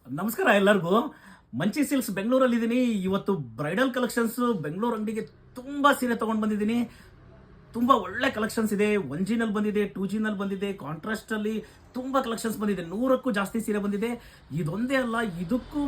ನಮಸ್ಕಾರ ಎಲ್ಲರಿಗೂ. ಮಂಚಿ ಸಿಲ್ಕ್ಸ್ ಬೆಂಗಳೂರಲ್ಲಿದ್ದೀನಿ. ಇವತ್ತು ಬ್ರೈಡಲ್ ಕಲೆಕ್ಷನ್ಸ್ ಬೆಂಗಳೂರು ಅಂಗಡಿಗೆ ತುಂಬ ಸೀರೆ ತೊಗೊಂಡು ಬಂದಿದ್ದೀನಿ. ತುಂಬ ಒಳ್ಳೆ ಕಲೆಕ್ಷನ್ಸ್ ಇದೆ. 1Gನಲ್ಲಿ ಬಂದಿದೆ, 2Gನಲ್ಲಿ ಬಂದಿದೆ, ಕಾಂಟ್ರಾಸ್ಟಲ್ಲಿ ತುಂಬ ಕಲೆಕ್ಷನ್ಸ್ ಬಂದಿದೆ. 100ಕ್ಕೂ ಜಾಸ್ತಿ ಸೀರೆ ಬಂದಿದೆ. ಇದೊಂದೇ ಅಲ್ಲ, ಇದಕ್ಕೂ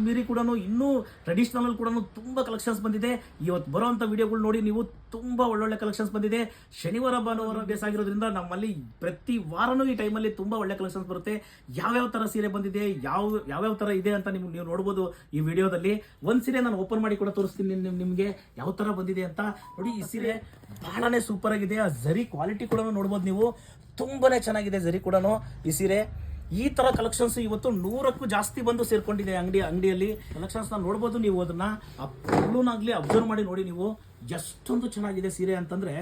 ಮೀರಿ ಕೂಡ ಇನ್ನೂ ಟ್ರೆಡಿಷ್ನಲ್ ಕೂಡ ತುಂಬ ಕಲೆಕ್ಷನ್ಸ್ ಬಂದಿದೆ. ಇವತ್ತು ಬರೋವಂಥ ವಿಡಿಯೋಗಳು ನೋಡಿ ನೀವು. ತುಂಬ ಒಳ್ಳೊಳ್ಳೆ ಕಲೆಕ್ಷನ್ಸ್ ಬಂದಿದೆ. ಶನಿವಾರ ಭಾನುವಾರ ಬೇಸ್ ಆಗಿರೋದ್ರಿಂದ ನಮ್ಮಲ್ಲಿ ಪ್ರತಿ ವಾರನೂ ಈ ಟೈಮಲ್ಲಿ ತುಂಬ ಒಳ್ಳೆ ಕಲೆಕ್ಷನ್ಸ್ ಬರುತ್ತೆ. ಯಾವ್ಯಾವ ಥರ ಸೀರೆ ಬಂದಿದೆ, ಯಾವ್ಯಾವ ಥರ ಇದೆ ಅಂತ ನೀವು ನೋಡ್ಬೋದು ಈ ವಿಡಿಯೋದಲ್ಲಿ. ಒಂದು ಸೀರೆ ನಾನು ಓಪನ್ ಮಾಡಿ ಕೂಡ ತೋರಿಸ್ತೀನಿ ನಿಮಗೆ ಯಾವ ಥರ ಬಂದಿದೆ ಅಂತ. ನೋಡಿ, ಈ ಸೀರೆ ಬಹಳನೇ ಸೂಪರ್ ಆಗಿದೆ. ಆ ಜರಿ ಕ್ವಾಲಿಟಿ ಕೂಡ ನೋಡ್ಬೋದು ನೀವು. ತುಂಬಾನೇ ಚೆನ್ನಾಗಿದೆ ಜರಿ ಕೂಡ ಈ ಸೀರೆ. ಈ ತರ ಕಲೆಕ್ಷನ್ಸ್ ಇವತ್ತು 100ಕ್ಕೂ ಜಾಸ್ತಿ ಬಂದು ಸೇರ್ಕೊಂಡಿದೆ ಅಂಗಡಿಯಲ್ಲಿ. ಕಲೆಕ್ಷನ್ಸ್ ನೋಡ್ಬೋದು ನೀವು. ಅದನ್ನ ಪಲ್ಲುನಾಗ್ಲಿ ಅಬ್ಸರ್ವ್ ಮಾಡಿ ನೋಡಿ ನೀವು. ಎಷ್ಟೊಂದು ಚೆನ್ನಾಗಿದೆ ಸೀರೆ ಅಂತಂದ್ರೆ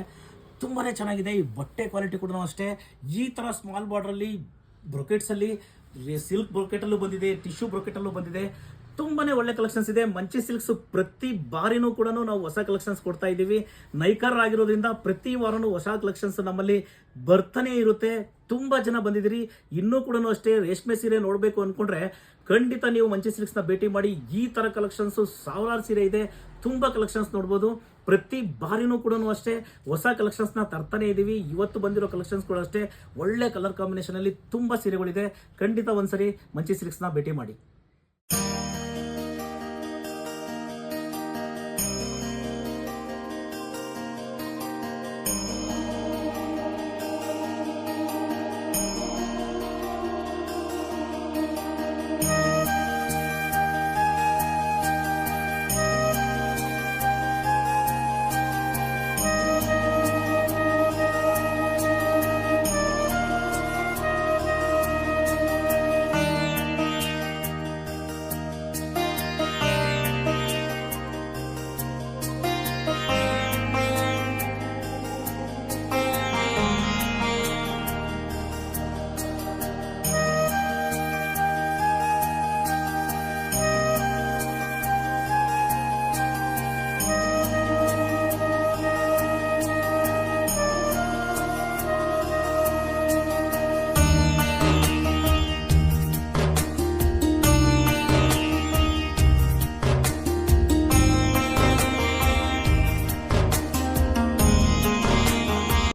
ತುಂಬಾನೇ ಚೆನ್ನಾಗಿದೆ. ಈ ಬಟ್ಟೆ ಕ್ವಾಲಿಟಿ ಕೂಡ ಅಷ್ಟೇ. ಈ ತರ ಸ್ಮಾಲ್ ಬಾರ್ಡರ್ ಅಲ್ಲಿ ಬ್ರೊಕೆಟ್ಸ್ ಅಲ್ಲಿ ಸಿಲ್ಕ್ ಬ್ರೊಕೆಟ್ ಅಲ್ಲೂ ಬಂದಿದೆ, ಟಿಶ್ಯೂ ಬ್ರೊಕೆಟ್ ಅಲ್ಲೂ ಬಂದಿದೆ. ತುಂಬಾನೇ ಒಳ್ಳೆ ಕಲೆಕ್ಷನ್ಸ್ ಇದೆ. ಮಂಚಿ ಸಿಲ್ಕ್ಸ್ ಪ್ರತಿ ಬಾರಿನೂ ಕೂಡ ನಾವು ಹೊಸ ಕಲೆಕ್ಷನ್ಸ್ ಕೊಡ್ತಾ ಇದ್ದೀವಿ. ನೈಕರ್ ಆಗಿರೋದ್ರಿಂದ ಪ್ರತಿ ವಾರನೂ ಹೊಸ ಕಲೆಕ್ಷನ್ಸ್ ನಮ್ಮಲ್ಲಿ ಬರ್ತಾನೆ ಇರುತ್ತೆ. ತುಂಬಾ ಜನ ಬಂದಿದ್ದೀರಿ. ಇನ್ನೂ ಕೂಡ ಅಷ್ಟೇ ರೇಷ್ಮೆ ಸೀರೆ ನೋಡಬೇಕು ಅನ್ಕೊಂಡ್ರೆ ಖಂಡಿತ ನೀವು ಮಂಚಿ ಸಿಲ್ಕ್ಸ್ನ ಭೇಟಿ ಮಾಡಿ. ಈ ತರ ಕಲೆಕ್ಷನ್ಸ್ ಸಾವಿರಾರು ಸೀರೆ ಇದೆ. ತುಂಬಾ ಕಲೆಕ್ಷನ್ಸ್ ನೋಡ್ಬೋದು. ಪ್ರತಿ ಬಾರಿನೂ ಕೂಡ ಅಷ್ಟೇ ಹೊಸ ಕಲೆಕ್ಷನ್ಸ್ನ ತರ್ತಾನೆ ಇದ್ದೀವಿ. ಇವತ್ತು ಬಂದಿರೋ ಕಲೆಕ್ಷನ್ಸ್ ಕೂಡ ಅಷ್ಟೇ ಒಳ್ಳೆ ಕಲರ್ ಕಾಂಬಿನೇಷನ್ ಅಲ್ಲಿ ತುಂಬಾ ಸೀರೆಗಳಿದೆ. ಖಂಡಿತ ಒಂದ್ಸರಿ ಮಂಚಿ ಸಿಲ್ಕ್ಸ್ನ ಭೇಟಿ ಮಾಡಿ.